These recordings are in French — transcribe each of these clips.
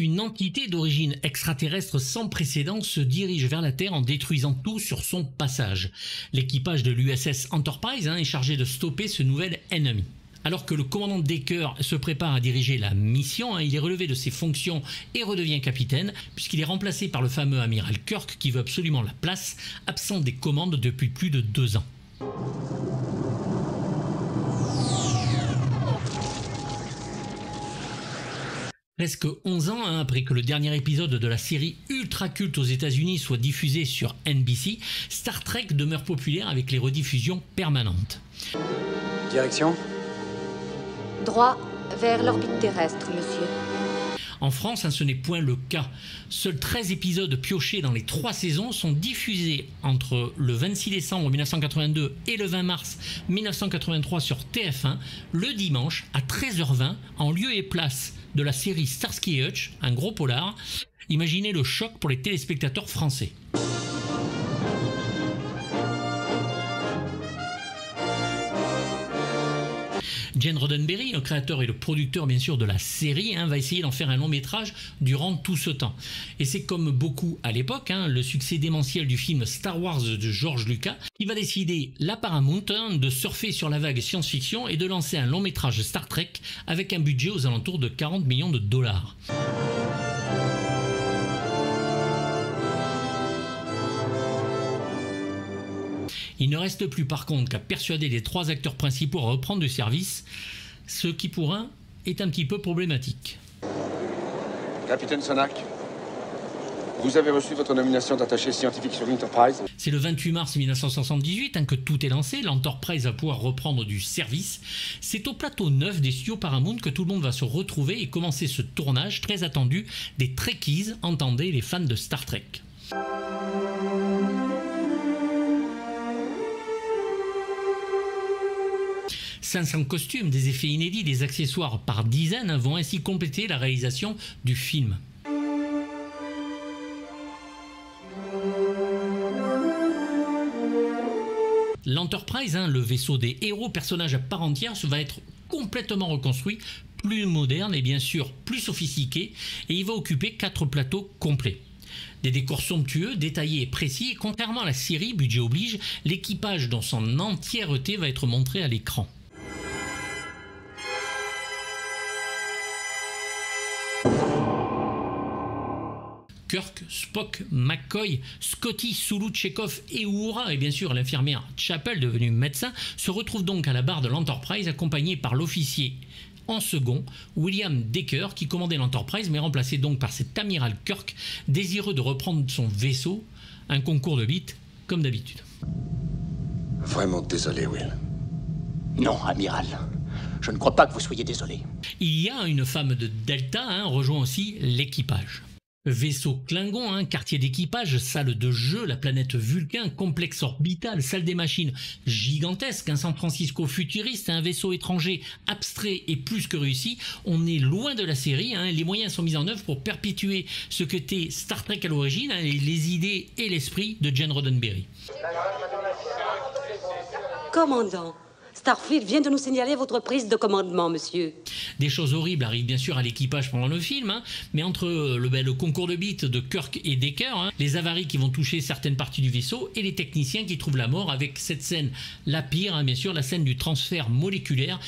une entité d'origine extraterrestre sans précédent se dirige vers la Terre en détruisant tout sur son passage. L'équipage de l'USS Enterprise est chargé de stopper ce nouvel ennemi. Alors que le commandant Decker se prépare à diriger la mission, il est relevé de ses fonctions et redevient capitaine, puisqu'il est remplacé par le fameux amiral Kirk qui veut absolument la place, absent des commandes depuis plus de 2 ans. Presque 11 ans après que le dernier épisode de la série ultra culte aux États-Unis soit diffusé sur NBC, Star Trek demeure populaire avec les rediffusions permanentes. Direction ? Droit vers l'orbite terrestre, monsieur. En France, ce n'est point le cas. Seuls 13 épisodes piochés dans les 3 saisons sont diffusés entre le 26 décembre 1982 et le 20 mars 1983 sur TF1, le dimanche à 13h20, en lieu et place de la série Starsky et Hutch, un gros polar. Imaginez le choc pour les téléspectateurs français. Gene Roddenberry, le créateur et le producteur bien sûr de la série, va essayer d'en faire un long métrage durant tout ce temps. Et c'est comme beaucoup à l'époque, le succès démentiel du film Star Wars de George Lucas, qui va décider la Paramount de surfer sur la vague science-fiction et de lancer un long métrage Star Trek avec un budget aux alentours de 40 millions de dollars. Il ne reste plus par contre qu'à persuader les 3 acteurs principaux à reprendre du service, ce qui pour un est un petit peu problématique. Capitaine Sonak, vous avez reçu votre nomination d'attaché scientifique sur l'Enterprise. C'est le 28 mars 1978 que tout est lancé, l'Enterprise va pouvoir reprendre du service. C'est au plateau 9 des studios Paramount que tout le monde va se retrouver et commencer ce tournage très attendu des Trekkies, entendez les fans de Star Trek. 500 costumes, des effets inédits, des accessoires par dizaines vont ainsi compléter la réalisation du film. L'Enterprise, le vaisseau des héros, personnage à part entière, va être complètement reconstruit, plus moderne et bien sûr plus sophistiqué, et il va occuper 4 plateaux complets. Des décors somptueux, détaillés et précis, et contrairement à la série, budget oblige, l'équipage dans son entièreté va être montré à l'écran. Kirk, Spock, McCoy, Scotty, Sulu, Chekhov et Uhura, et bien sûr l'infirmière Chapel, devenue médecin, se retrouvent donc à la barre de l'Enterprise, accompagnés par l'officier en second, William Decker, qui commandait l'Enterprise, mais remplacé donc par cet amiral Kirk, désireux de reprendre son vaisseau, un concours de bits, comme d'habitude. Vraiment désolé, Will. Non, amiral. Je ne crois pas que vous soyez désolé. Il y a une femme de Delta, rejoint aussi l'équipage. Vaisseau Klingon, quartier d'équipage, salle de jeu, la planète Vulcain, complexe orbital, salle des machines gigantesque, un San Francisco futuriste, un vaisseau étranger abstrait et plus que réussi. On est loin de la série, les moyens sont mis en œuvre pour perpétuer ce qu'était Star Trek à l'origine, les idées et l'esprit de Gene Roddenberry. Commandant, Starfleet vient de nous signaler votre prise de commandement, monsieur. Des choses horribles arrivent bien sûr à l'équipage pendant le film, mais entre le concours de bits de Kirk et Decker, les avaries qui vont toucher certaines parties du vaisseau et les techniciens qui trouvent la mort avec cette scène, la pire, bien sûr, la scène du transfert moléculaire.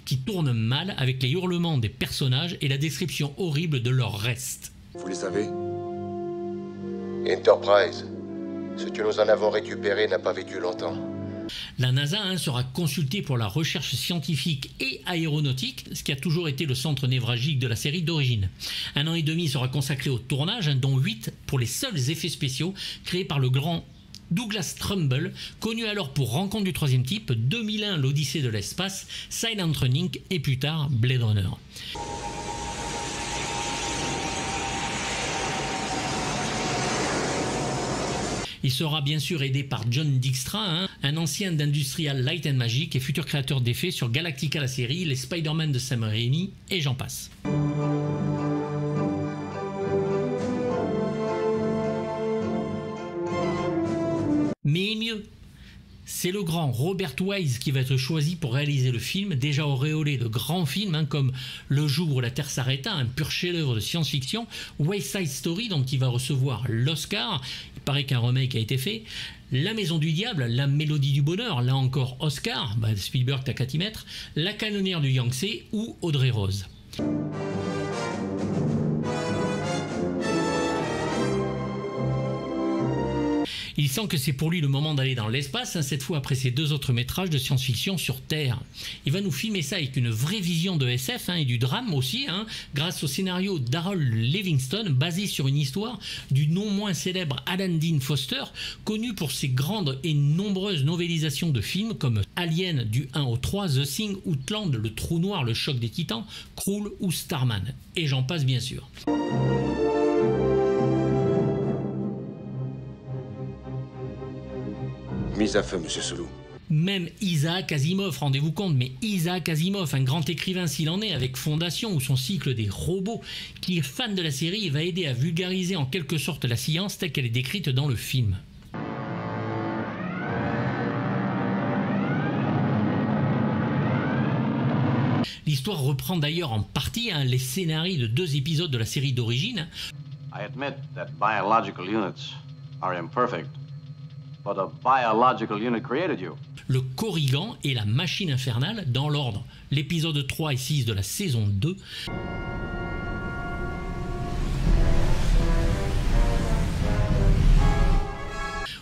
Qui tourne mal avec les hurlements des personnages et la description horrible de leur reste. Vous les avez ? Enterprise, ce que nous en avons récupéré n'a pas vécu longtemps. La NASA sera consultée pour la recherche scientifique et aéronautique, ce qui a toujours été le centre névralgique de la série d'origine. 1 an et demi sera consacré au tournage, dont 8 pour les seuls effets spéciaux créés par le grand Douglas Trumbull, connu alors pour Rencontre du troisième type, 2001 l'Odyssée de l'espace, Silent Running et plus tard Blade Runner. Il sera bien sûr aidé par John Dykstra, un ancien d'Industrial Light and Magic et futur créateur d'effets sur Galactica la série, les Spider-Man de Sam Raimi et j'en passe. Mais mieux, C'est le grand Robert Wise qui va être choisi pour réaliser le film, déjà auréolé de grands films comme Le jour où la Terre s'arrêta, un pur chef-d'œuvre de science-fiction, West Side Story dont il va recevoir l'Oscar, il paraît qu'un remake a été fait, La Maison du Diable, La Mélodie du Bonheur, là encore Oscar, Spielberg t'as qu'à t'y mettre, La Canonnière du Yangtze ou Audrey Rose. Il sent que c'est pour lui le moment d'aller dans l'espace, cette fois après ses 2 autres métrages de science-fiction sur Terre. Il va nous filmer ça avec une vraie vision de SF et du drame aussi, grâce au scénario d'Harold Livingston, basé sur une histoire du non moins célèbre Alan Dean Foster, connu pour ses grandes et nombreuses novélisations de films comme Alien du 1 au 3, The Thing, Outland, Le Trou Noir, Le Choc des Titans, Krull ou Starman. Et j'en passe bien sûr. Mise à feu, monsieur Soulou. Même Isaac Asimov, rendez-vous compte, mais Isaac Asimov, un grand écrivain s'il en est, avec Fondation ou son cycle des robots, qui est fan de la série et va aider à vulgariser en quelque sorte la science telle qu'elle est décrite dans le film. L'histoire reprend d'ailleurs en partie les scénarios de 2 épisodes de la série d'origine. I admit that biological units are imperfect. But a biological unit created you. Le Corrigan et la Machine Infernale dans l'ordre. L'épisode 3 et 6 de la saison 2.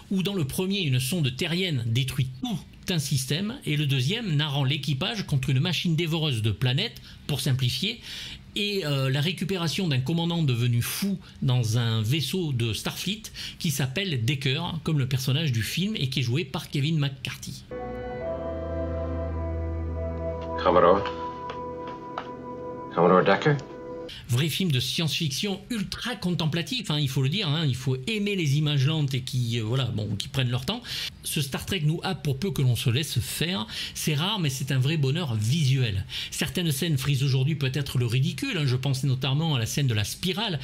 Où dans le premier, une sonde terrienne détruit tout un système, et le deuxième narrant l'équipage contre une machine dévoreuse de planètes, pour simplifier, et la récupération d'un commandant devenu fou dans un vaisseau de Starfleet qui s'appelle Decker, comme le personnage du film, et qui est joué par Kevin McCarthy. Commodore Decker? Vrai film de science-fiction ultra contemplatif, il faut le dire, il faut aimer les images lentes et qui prennent leur temps. Ce Star Trek nous happe pour peu que l'on se laisse faire. C'est rare, mais c'est un vrai bonheur visuel. Certaines scènes frisent aujourd'hui peut-être le ridicule, je pense notamment à la scène de la spirale.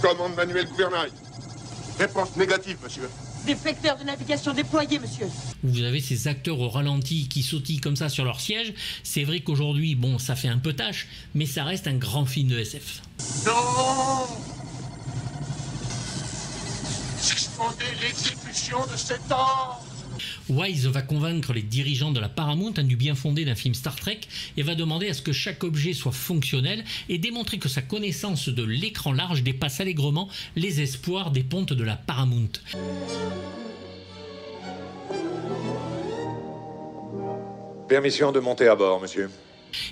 Commande manuel gouvernail. Réponse négative, monsieur. Déflecteur de navigation déployé, monsieur. Vous avez ces acteurs au ralenti qui sautillent comme ça sur leur siège. C'est vrai qu'aujourd'hui, ça fait un peu tâche, mais ça reste un grand film de SF. Non! Suspendez l'exécution de cet ordre! Wise va convaincre les dirigeants de la Paramount du bien fondé d'un film Star Trek et va demander à ce que chaque objet soit fonctionnel et démontrer que sa connaissance de l'écran large dépasse allègrement les espoirs des pontes de la Paramount. Permission de monter à bord, monsieur.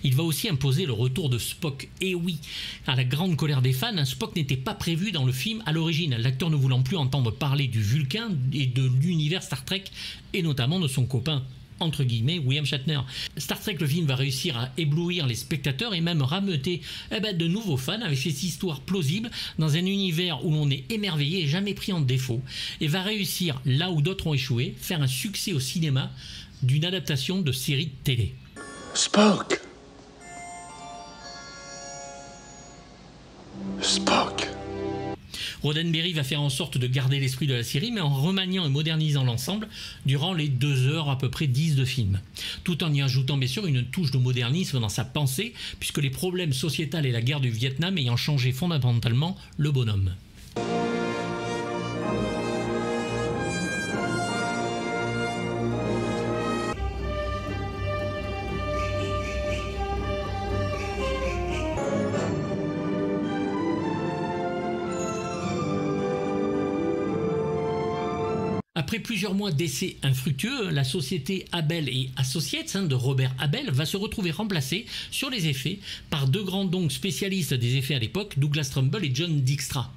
Il va aussi imposer le retour de Spock. Et oui, à la grande colère des fans, Spock n'était pas prévu dans le film à l'origine, l'acteur ne voulant plus entendre parler du Vulcain et de l'univers Star Trek, et notamment de son copain, entre guillemets, William Shatner. Star Trek, le film, va réussir à éblouir les spectateurs et même rameuter de nouveaux fans avec cette histoire plausible dans un univers où l'on est émerveillé et jamais pris en défaut, et va réussir, là où d'autres ont échoué, faire un succès au cinéma d'une adaptation de série de télé. Spock! Roddenberry va faire en sorte de garder l'esprit de la série, mais en remaniant et modernisant l'ensemble durant les 2 heures à peu près 10 de film. Tout en y ajoutant bien sûr une touche de modernisme dans sa pensée, puisque les problèmes sociétals et la guerre du Vietnam ayant changé fondamentalement le bonhomme. Après plusieurs mois d'essais infructueux, la société Abel et Associates de Robert Abel va se retrouver remplacée sur les effets par 2 grands spécialistes des effets à l'époque, Douglas Trumbull et John Dykstra.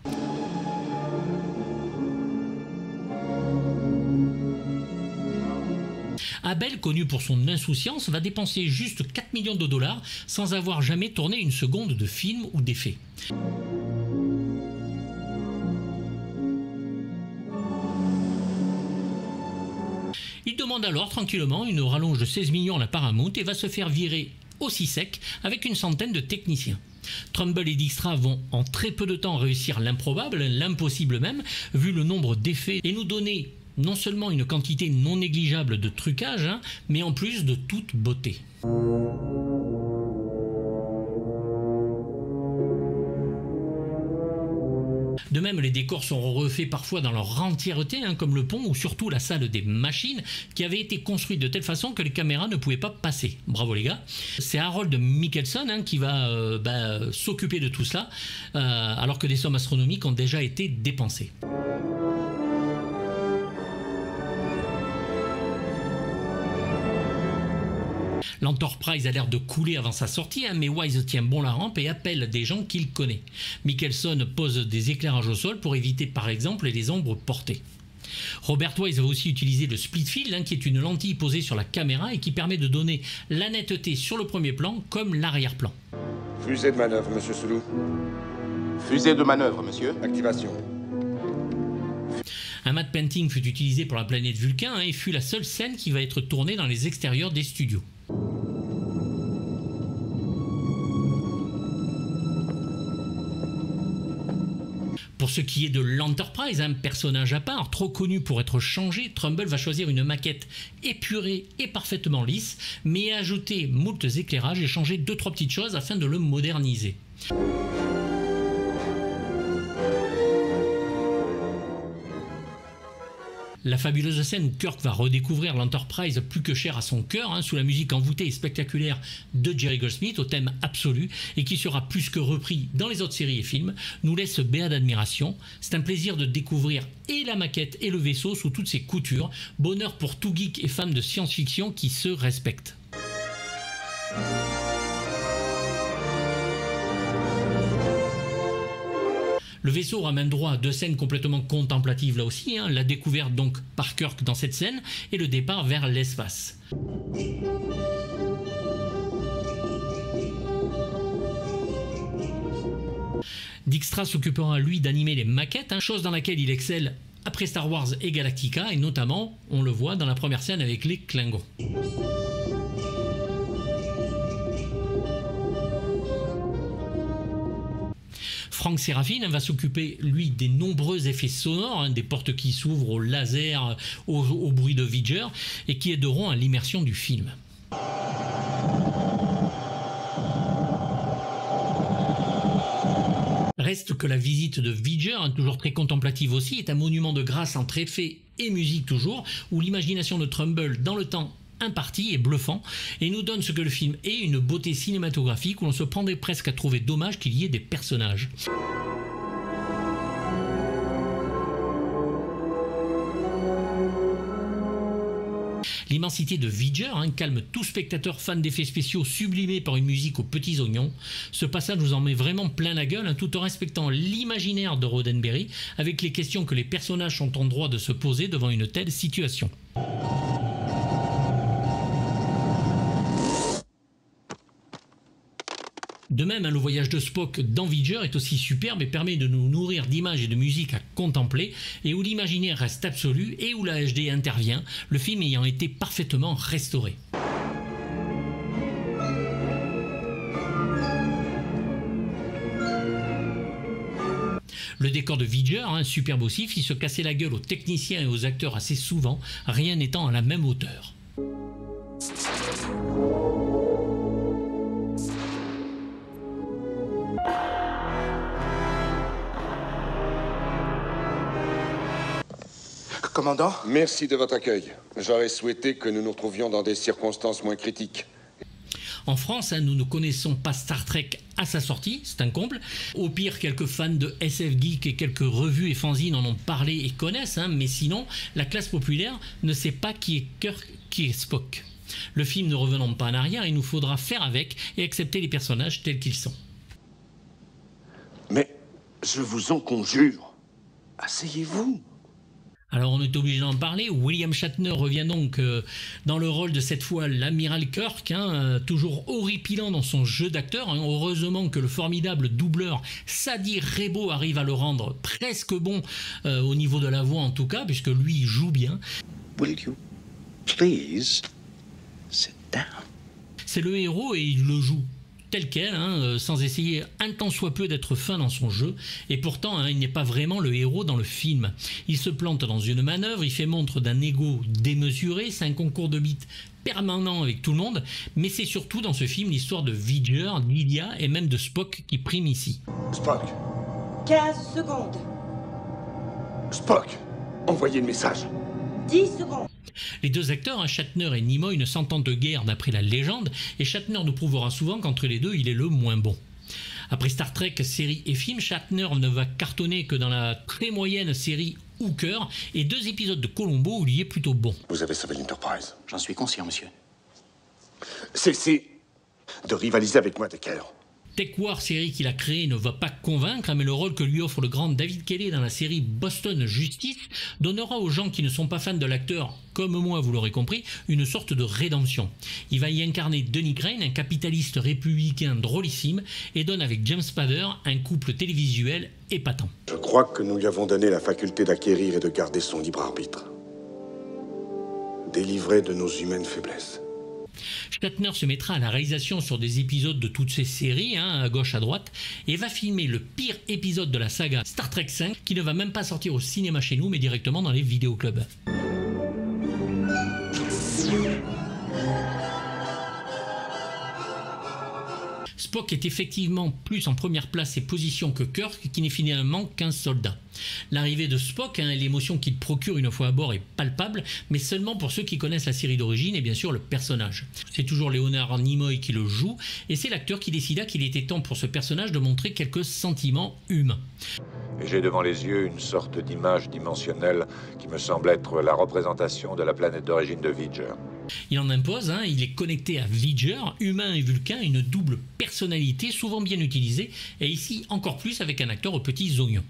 Abel, connu pour son insouciance, va dépenser juste 4 millions de dollars sans avoir jamais tourné une seconde de film ou d'effet. Il demande alors tranquillement une rallonge de 16 millions à la Paramount et va se faire virer aussi sec avec une centaine de techniciens. Trumbull et Dykstra vont en très peu de temps réussir l'improbable, l'impossible même, vu le nombre d'effets, et nous donner Non seulement une quantité non négligeable de trucage, hein, mais en plus de toute beauté. De même, les décors sont refaits parfois dans leur entièreté, hein, comme le pont ou surtout la salle des machines, qui avait été construite de telle façon que les caméras ne pouvaient pas passer. Bravo les gars. C'est Harold Mikkelsen hein, qui va s'occuper de tout cela, alors que des sommes astronomiques ont déjà été dépensées. L'Enterprise a l'air de couler avant sa sortie, hein, mais Wise tient bon la rampe et appelle des gens qu'il connaît. Mikkelsen pose des éclairages au sol pour éviter par exemple les ombres portées. Robert Wise va aussi utiliser le split field, hein, qui est une lentille posée sur la caméra et qui permet de donner la netteté sur le premier plan comme l'arrière-plan. Fusée de manœuvre, monsieur Sulu. Fusée de manœuvre, monsieur. Activation. Un matte painting fut utilisé pour la planète Vulcain hein, et fut la seule scène qui va être tournée dans les extérieurs des studios. Pour ce qui est de l'Enterprise, un personnage à part, trop connu pour être changé, Trumbull va choisir une maquette épurée et parfaitement lisse, mais ajouter moult éclairages et changer 2-3 petites choses afin de le moderniser. La fabuleuse scène où Kirk va redécouvrir l'Enterprise plus que chère à son cœur, hein, sous la musique envoûtée et spectaculaire de Jerry Goldsmith au thème absolu et qui sera plus que repris dans les autres séries et films, nous laisse béat d'admiration. C'est un plaisir de découvrir et la maquette et le vaisseau sous toutes ses coutures. Bonheur pour tout geek et fan de science-fiction qui se respecte. Le vaisseau ramène droit à 2 scènes complètement contemplatives là aussi, hein, la découverte donc par Kirk dans cette scène et le départ vers l'espace. Dijkstra s'occupera lui d'animer les maquettes, hein, chose dans laquelle il excelle après Star Wars et Galactica, et notamment, on le voit dans la première scène avec les Klingons. Frank Serafin va s'occuper, lui, des nombreux effets sonores, hein, des portes qui s'ouvrent au laser, au bruit de V'ger, et qui aideront à l'immersion du film. Reste que la visite de V'ger, hein, toujours très contemplative aussi, est un monument de grâce entre effets et musique toujours, où l'imagination de Trumbull dans le temps imparti et bluffant, et nous donne ce que le film est, une beauté cinématographique où l'on se prendrait presque à trouver dommage qu'il y ait des personnages. L'immensité de V'ger hein, calme tout spectateur fan d'effets spéciaux sublimés par une musique aux petits oignons. Ce passage nous en met vraiment plein la gueule, hein, tout en respectant l'imaginaire de Roddenberry, avec les questions que les personnages sont en droit de se poser devant une telle situation. De même, hein, le voyage de Spock dans V'ger est aussi superbe et permet de nous nourrir d'images et de musique à contempler, et où l'imaginaire reste absolu et où la HD intervient, le film ayant été parfaitement restauré. Le décor de V'ger, hein, superbe aussi, fit se casser la gueule aux techniciens et aux acteurs assez souvent, rien n'étant à la même hauteur. Commandant ? Merci de votre accueil. J'aurais souhaité que nous nous retrouvions dans des circonstances moins critiques. En France, hein, nous ne connaissons pas Star Trek à sa sortie, c'est un comble. Au pire, quelques fans de SF Geek et quelques revues et fanzines en ont parlé et connaissent, hein, mais sinon, la classe populaire ne sait pas qui est Kirk, qui est Spock. Le film ne revenant pas en arrière, il nous faudra faire avec et accepter les personnages tels qu'ils sont. Mais je vous en conjure, asseyez-vous. Alors on est obligé d'en parler. William Shatner revient donc dans le rôle de cette fois l'amiral Kirk, hein, toujours horripilant dans son jeu d'acteur. Hein. Heureusement que le formidable doubleur Sadie Rebo arrive à le rendre presque bon au niveau de la voix en tout cas, puisque lui il joue bien. Will you please sit down? C'est le héros et il le joue tel quel, hein, sans essayer un tant soit peu d'être fin dans son jeu, et pourtant hein, il n'est pas vraiment le héros dans le film. Il se plante dans une manœuvre, il fait montre d'un ego démesuré, c'est un concours de beats permanent avec tout le monde, mais c'est surtout dans ce film l'histoire de Vidger, d'Ilia et même de Spock qui prime ici. Spock, 15 secondes. Spock, envoyez le message. 10 secondes. Les deux acteurs, hein, Shatner et Nimoy, ne s'entendent guère d'après la légende, et Shatner nous prouvera souvent qu'entre les deux, il est le moins bon. Après Star Trek, série et film, Shatner ne va cartonner que dans la très moyenne série Hooker et 2 épisodes de Columbo où il y est plutôt bon. Vous avez sauvé l'Enterprise. J'en suis conscient, monsieur. Cessez de rivaliser avec moi, Decker. Tech War, série qu'il a créée, ne va pas convaincre, mais le rôle que lui offre le grand David Kelly dans la série Boston Justice donnera aux gens qui ne sont pas fans de l'acteur, comme moi vous l'aurez compris, une sorte de rédemption. Il va y incarner Denny Crane, un capitaliste républicain drôlissime, et donne avec James Spader un couple télévisuel épatant. Je crois que nous lui avons donné la faculté d'acquérir et de garder son libre arbitre. Délivré de nos humaines faiblesses. Shatner se mettra à la réalisation sur des épisodes de toutes ces séries, hein, à gauche à droite, et va filmer le pire épisode de la saga Star Trek V, qui ne va même pas sortir au cinéma chez nous, mais directement dans les vidéoclubs. Spock est effectivement plus en première place et position que Kirk, qui n'est finalement qu'un soldat. L'arrivée de Spock, hein, et l'émotion qu'il procure une fois à bord est palpable, mais seulement pour ceux qui connaissent la série d'origine et bien sûr le personnage. C'est toujours Leonard Nimoy qui le joue, et c'est l'acteur qui décida qu'il était temps pour ce personnage de montrer quelques sentiments humains. Et j'ai devant les yeux une sorte d'image dimensionnelle qui me semble être la représentation de la planète d'origine de Vidger. Il en impose, hein, il est connecté à Vidger, humain et vulcain, une double personnalité souvent bien utilisée, et ici encore plus avec un acteur aux petits oignons.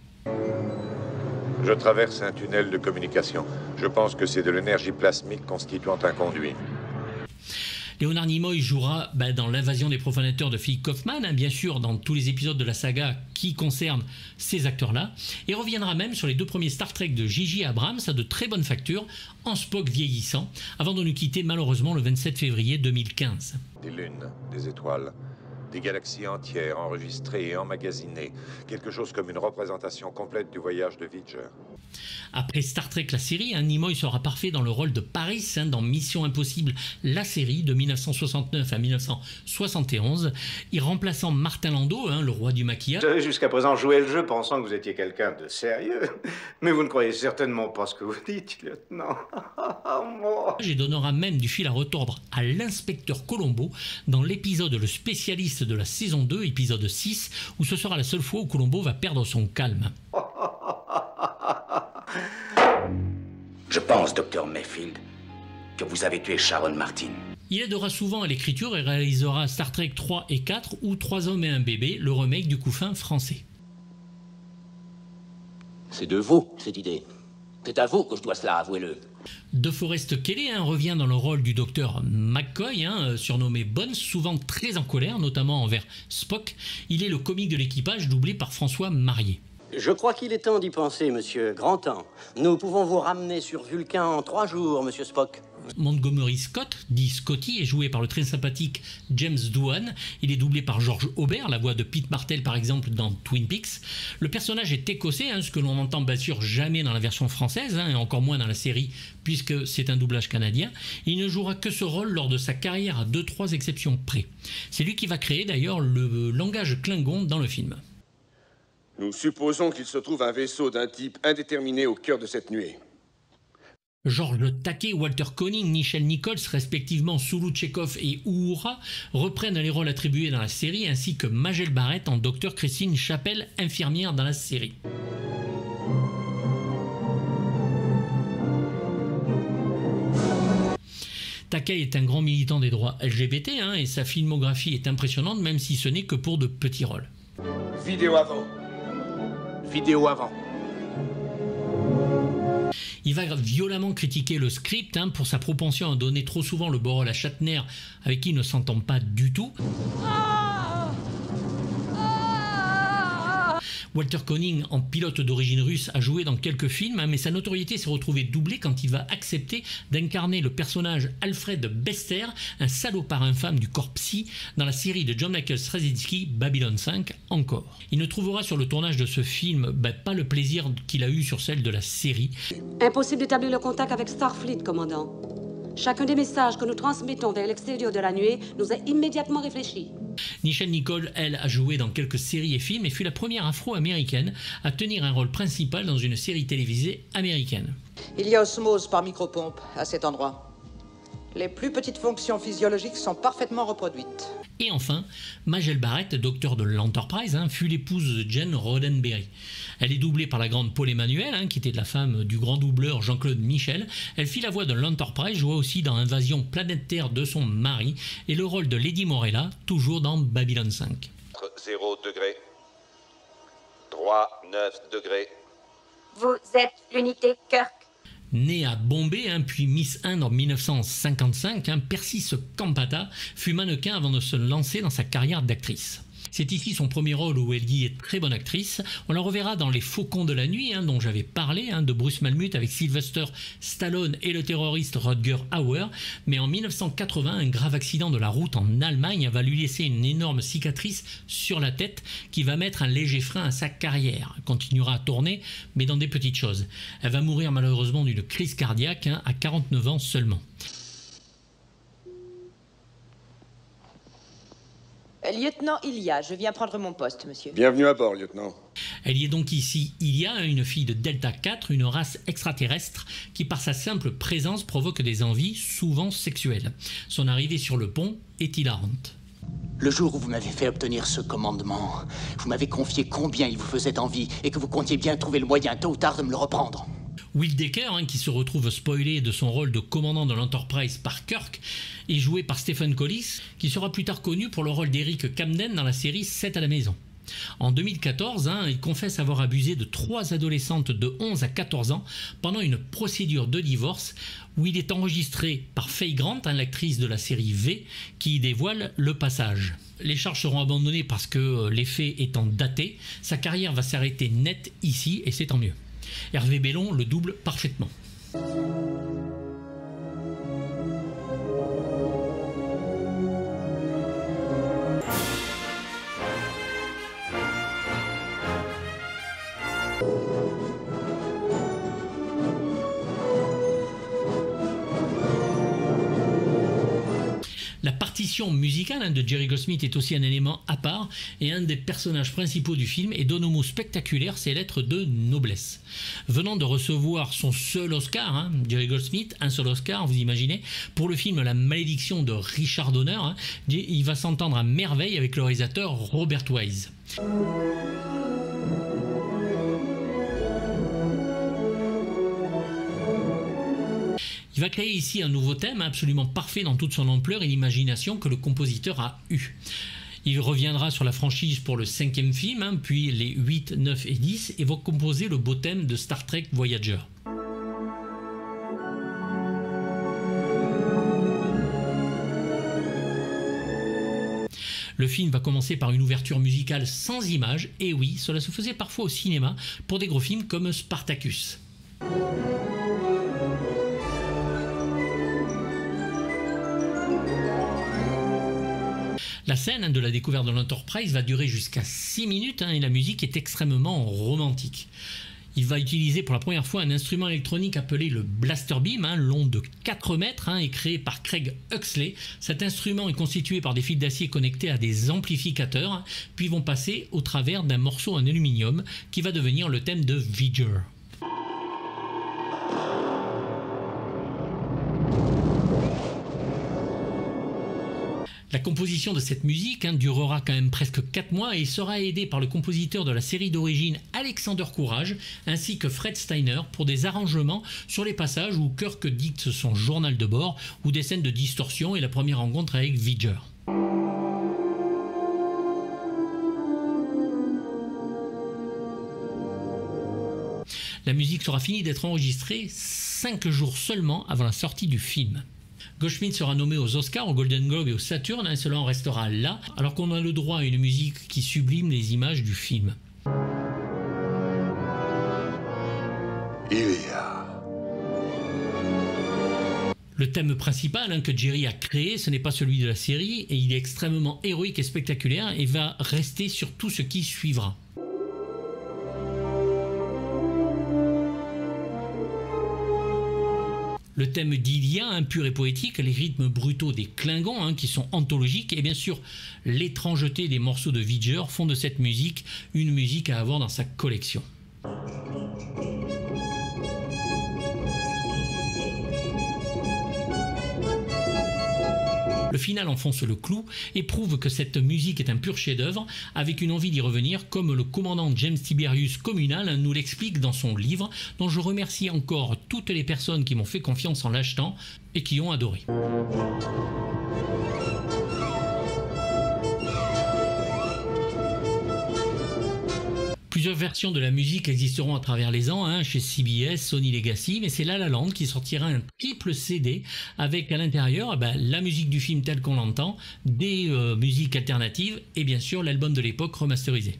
Je traverse un tunnel de communication. Je pense que c'est de l'énergie plasmique constituant un conduit. Leonard Nimoy jouera dans L'invasion des profanateurs de Philip Kaufman, hein, bien sûr dans tous les épisodes de la saga qui concernent ces acteurs-là, et reviendra même sur les 2 premiers Star Trek de J.J. Abrams à de très bonne facture, en Spock vieillissant, avant de nous quitter malheureusement le 27 février 2015. Des lunes, des étoiles, des galaxies entières enregistrées et emmagasinées. Quelque chose comme une représentation complète du voyage de Vidger. Après Star Trek, la série, hein, Nimoy sera parfait dans le rôle de Paris, hein, dans Mission Impossible, la série de 1969 à 1971, y remplaçant Martin Landau, hein, le roi du maquillage. Vous avez jusqu'à présent joué le jeu pensant que vous étiez quelqu'un de sérieux. Mais vous ne croyez certainement pas ce que vous dites, lieutenant. Et donnera même du fil à retordre à l'inspecteur Colombo dans l'épisode Le spécialiste de la saison 2, épisode 6, où ce sera la seule fois où Colombo va perdre son calme. Je pense, docteur Mayfield, que vous avez tué Sharon Martin. Il aidera souvent à l'écriture et réalisera Star Trek 3 et 4 ou 3 hommes et un bébé, le remake du couffin français. C'est de vous, cette idée. C'est à vous que je dois cela, avouez-le. DeForest Kelley, hein, revient dans le rôle du docteur McCoy, hein, surnommé Bones, souvent très en colère, notamment envers Spock. Il est le comique de l'équipage, doublé par François Marié. Je crois qu'il est temps d'y penser, monsieur. Grand temps. Nous pouvons vous ramener sur Vulcain en 3 jours, monsieur Spock. Montgomery Scott, dit Scotty, est joué par le très sympathique James Doohan. Il est doublé par George Aubert, la voix de Pete Martell par exemple dans Twin Peaks. Le personnage est écossais, hein, ce que l'on n'entend bien sûr jamais dans la version française, hein, et encore moins dans la série, puisque c'est un doublage canadien. Il ne jouera que ce rôle lors de sa carrière à 2-3 exceptions près. C'est lui qui va créer d'ailleurs le langage Klingon dans le film. Nous supposons qu'il se trouve un vaisseau d'un type indéterminé au cœur de cette nuée. George Takei, Walter Koenig, Nichelle Nichols, respectivement Sulu Chekhov et Uhura, reprennent les rôles attribués dans la série, ainsi que Majel Barrett en Dr Christine Chapel, infirmière dans la série. Takei est un grand militant des droits LGBT, hein, et sa filmographie est impressionnante, même si ce n'est que pour de petits rôles. Vidéo avant. Vidéo avant. Il va violemment critiquer le script, hein, pour sa propension à donner trop souvent le beau rôle à Shatner, avec qui il ne s'entend pas du tout. Walter Koenig, en pilote d'origine russe, a joué dans quelques films, mais sa notoriété s'est retrouvée doublée quand il va accepter d'incarner le personnage Alfred Bester, un salopard infâme du corps psy, dans la série de John Michael Straczynski, Babylon 5, encore. Il ne trouvera sur le tournage de ce film pas le plaisir qu'il a eu sur celle de la série. Impossible d'établir le contact avec Starfleet, commandant. Chacun des messages que nous transmettons vers l'extérieur de la nuée nous est immédiatement réfléchi. Nichelle Nichols, elle, a joué dans quelques séries et films et fut la première afro-américaine à tenir un rôle principal dans une série télévisée américaine. Il y a osmose par micropompe à cet endroit. Les plus petites fonctions physiologiques sont parfaitement reproduites. Et enfin, Majel Barrett, docteur de l'Enterprise, fut l'épouse de Jane Roddenberry. Elle est doublée par la grande Paul Emmanuel, qui était la femme du grand doubleur Jean-Claude Michel. Elle fit la voix de l'Enterprise, joua aussi dans Invasion Planète Terre de son mari, et le rôle de Lady Morella, toujours dans Babylon 5. 0 degré. Droit 9 degrés. Vous êtes l'unité Kirk. Née à Bombay, puis Miss Inde en 1955, Persis Campata fut mannequin avant de se lancer dans sa carrière d'actrice. C'est ici son premier rôle où elle y est très bonne actrice. On la reverra dans Les Faucons de la Nuit, dont j'avais parlé, de Bruce Malmuth avec Sylvester Stallone et le terroriste Rutger Hauer. Mais en 1980, un grave accident de la route en Allemagne va lui laisser une énorme cicatrice sur la tête qui va mettre un léger frein à sa carrière. Elle continuera à tourner, mais dans des petites choses. Elle va mourir malheureusement d'une crise cardiaque à 49 ans seulement. Lieutenant Ilia, je viens prendre mon poste, monsieur. Bienvenue à bord, lieutenant. Elle y est donc ici Ilia, une fille de Delta 4, une race extraterrestre qui par sa simple présence provoque des envies, souvent sexuelles. Son arrivée sur le pont est hilarante. Le jour où vous m'avez fait obtenir ce commandement, vous m'avez confié combien il vous faisait envie et que vous comptiez bien trouver le moyen tôt ou tard de me le reprendre. Will Decker, qui se retrouve spoilé de son rôle de commandant de l'Enterprise par Kirk, est joué par Stephen Collis, qui sera plus tard connu pour le rôle d'Eric Camden dans la série 7 à la maison. En 2014, il confesse avoir abusé de 3 adolescentes de 11 à 14 ans pendant une procédure de divorce où il est enregistré par Faye Grant, l'actrice de la série V, qui dévoile le passage. Les charges seront abandonnées parce que les faits étant datés, sa carrière va s'arrêter net ici et c'est tant mieux. Hervé Bellon le double parfaitement. La partition musicale de Jerry Goldsmith est aussi un élément à part et un des personnages principaux du film et donne au mot spectaculaire ses lettres de noblesse. Venant de recevoir son seul Oscar, Jerry Goldsmith, un seul Oscar, vous imaginez, pour le film La Malédiction de Richard Donner, il va s'entendre à merveille avec le réalisateur Robert Wise. Il va créer ici un nouveau thème absolument parfait dans toute son ampleur et l'imagination que le compositeur a eue. Il reviendra sur la franchise pour le 5e film, puis les 8, 9 et 10, et va composer le beau thème de Star Trek Voyager. Le film va commencer par une ouverture musicale sans images, et oui, cela se faisait parfois au cinéma pour des gros films comme Spartacus. La scène de la découverte de l'Enterprise va durer jusqu'à 6 minutes et la musique est extrêmement romantique. Il va utiliser pour la première fois un instrument électronique appelé le Blaster Beam, long de 4 mètres et créé par Craig Huxley. Cet instrument est constitué par des fils d'acier connectés à des amplificateurs, puis vont passer au travers d'un morceau en aluminium qui va devenir le thème de Voyager. La composition de cette musique durera quand même presque 4 mois et sera aidée par le compositeur de la série d'origine Alexander Courage ainsi que Fred Steiner pour des arrangements sur les passages où Kirk dicte son journal de bord ou des scènes de distorsion et la première rencontre avec Voyager. La musique sera finie d'être enregistrée 5 jours seulement avant la sortie du film. Goldsmith sera nommé aux Oscars, aux Golden Globe et aux Saturn, cela en restera là, alors qu'on a le droit à une musique qui sublime les images du film. Il y a... Le thème principal que Jerry a créé, ce n'est pas celui de la série, et il est extrêmement héroïque et spectaculaire et va rester sur tout ce qui suivra. Le thème d'Ilia, pur et poétique, les rythmes brutaux des Klingons qui sont anthologiques, et bien sûr l'étrangeté des morceaux de Vidger font de cette musique une musique à avoir dans sa collection. Le final enfonce le clou et prouve que cette musique est un pur chef-d'œuvre, avec une envie d'y revenir, comme le commandant James Tiberius Communal nous l'explique dans son livre, dont je remercie encore toutes les personnes qui m'ont fait confiance en l'achetant et qui ont adoré. Plusieurs versions de la musique existeront à travers les ans, chez CBS, Sony Legacy, mais c'est La La Land qui sortira un triple CD avec à l'intérieur la musique du film telle qu'on l'entend, des musiques alternatives et bien sûr l'album de l'époque remasterisé.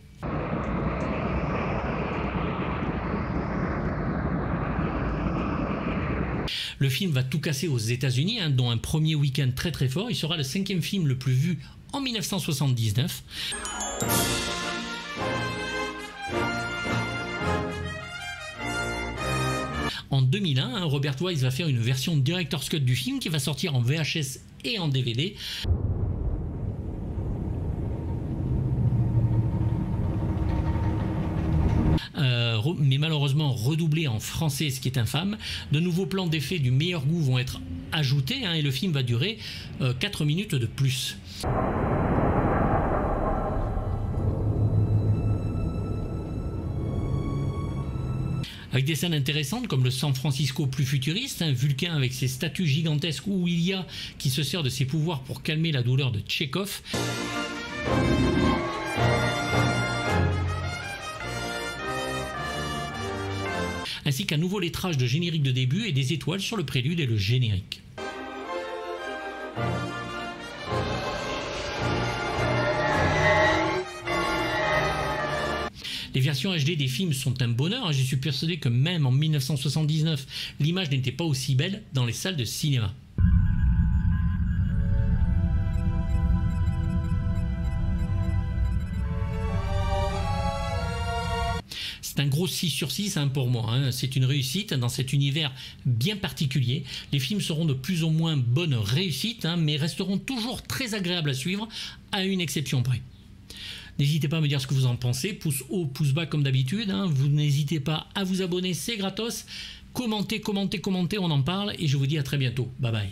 Le film va tout casser aux États-Unis, dont un premier week-end très très fort. Il sera le 5e film le plus vu en 1979. En 2001, Robert Wise va faire une version Director's Cut du film qui va sortir en VHS et en DVD. Mais malheureusement redoublé en français, ce qui est infâme. De nouveaux plans d'effets du meilleur goût vont être ajoutés et le film va durer 4 minutes de plus. Avec des scènes intéressantes comme le San Francisco plus futuriste, Vulcain avec ses statues gigantesques où il y a qui se sert de ses pouvoirs pour calmer la douleur de Tchekhov. Ainsi qu'un nouveau lettrage de générique de début et des étoiles sur le prélude et le générique. Les versions HD des films sont un bonheur. Je suis persuadé que même en 1979, l'image n'était pas aussi belle dans les salles de cinéma. C'est un gros 6 sur 6 pour moi. C'est une réussite dans cet univers bien particulier. Les films seront de plus ou moins bonnes réussites, mais resteront toujours très agréables à suivre, à une exception près. N'hésitez pas à me dire ce que vous en pensez, pouce haut, pouce bas comme d'habitude. Vous n'hésitez pas à vous abonner, c'est gratos. Commentez, on en parle et je vous dis à très bientôt. Bye bye.